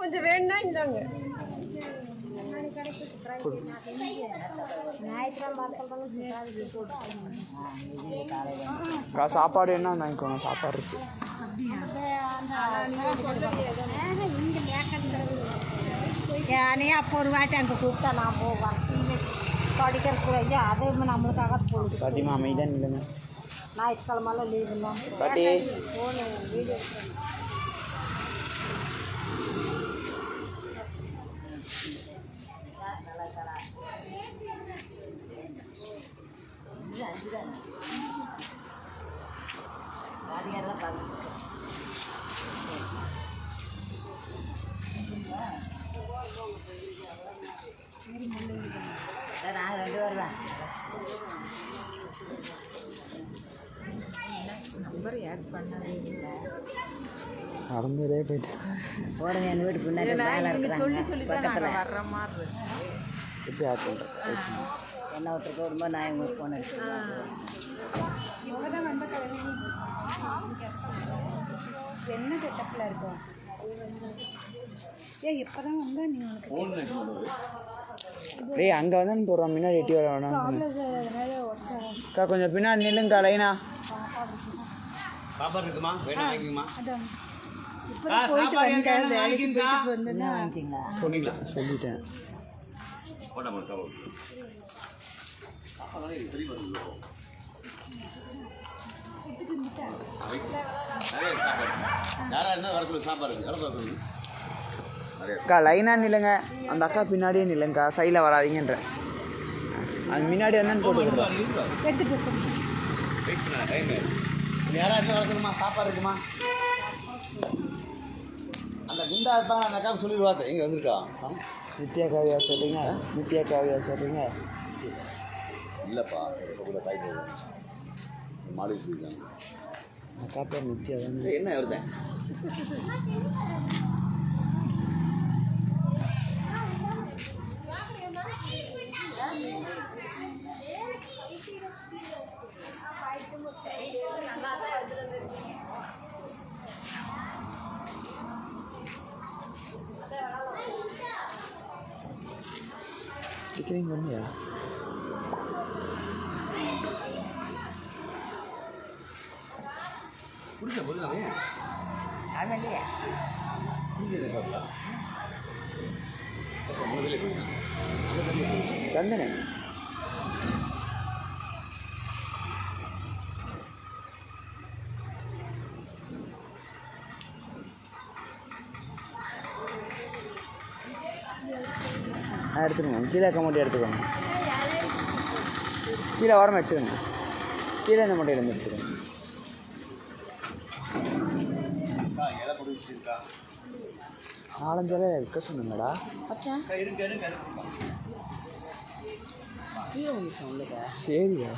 கொஞ்சம் வேணும்னா இந்தாங்க. சாப்பாடு என்ன வாங்கிக்கோங்க, சாப்பாடு இருக்கு. ஏனே அப்போ ஒரு வாட்டி அங்கே கூப்பிட்டா நான் போவேன் படிக்கிறதுக்கு அது நம்மளுக்காக போகுது. பாட்டிமா அமைதிதான் இல்லைங்க. ஞாயிற்றுக்கிழமெல்லாம் லீவ் இல்லை. பாட்டி ஃபோனு வீடியோ நான் 2 வருவேன். நம்பர் ஆட் பண்ணவே இல்லை. நடந்துடே போயிட்டேன். போடுங்க என் வீட்டு பின்னாடி சொல்லி சொல்லி தான் நாங்கள் வர்ற மாதிரி எப்படி ஆட் பண்ணுறேன் என்ன ஒருத்தருக்கு வரும்போது நான் எங்களுக்கு ஃபோன் எடுத்துக்கிறேன். என்ன செட்டப்பில் இருக்கும்? இப்போ தான் வந்து டேய் அங்கே வந்து போடுறோம், முன்னாடி எட்டி வர வேணாம். அக்கா கொஞ்சம் பின்னாடி நில்லுங்கக்கா லைனா. சாப்பாடு இருக்குமா? வேணா வாங்கிக்குமா? சொல்லிட்டேன் சொல்லிட்டேன். அக்கா லைனா நில்லுங்க, அந்த அக்கா பின்னாடியே நில்லுங்கக்கா, சைடில் வராதிங்கன்ற. அது முன்னாடி வந்து போட்டுக்கிறோம். யாராச்சும் வரணுமா? சாப்பாடு இருக்குமா? அந்த குண்டா இருப்பாங்க, அந்த அக்கா சொல்லிடுவாங்க எங்கே வந்திருக்கா. நித்யா காவியா சொல்கிறீங்க? நித்யா காவியா சொல்கிறீங்க? இல்லைப்பா கூட காய் போடுவேன் மாடு வச்சுருக்காங்க. அக்கா பேர் நித்யா வந்து என்ன வருதேன் ஸ்டிக்கரிங் பண்ணியா? புரிஞ்ச போது நான் தந்தனே எடுத்துக்கோங்க. கீழே இருக்க மூட்டையை எடுத்துக்கோங்க. கீழே ஓரமாக வச்சுக்கோங்க. கீழே இந்த மூட்டையிலேருந்து எடுத்துக்கோங்க. நாலஞ்சாலே இருக்க சொன்னீங்கடா. கீழே வந்து சரியா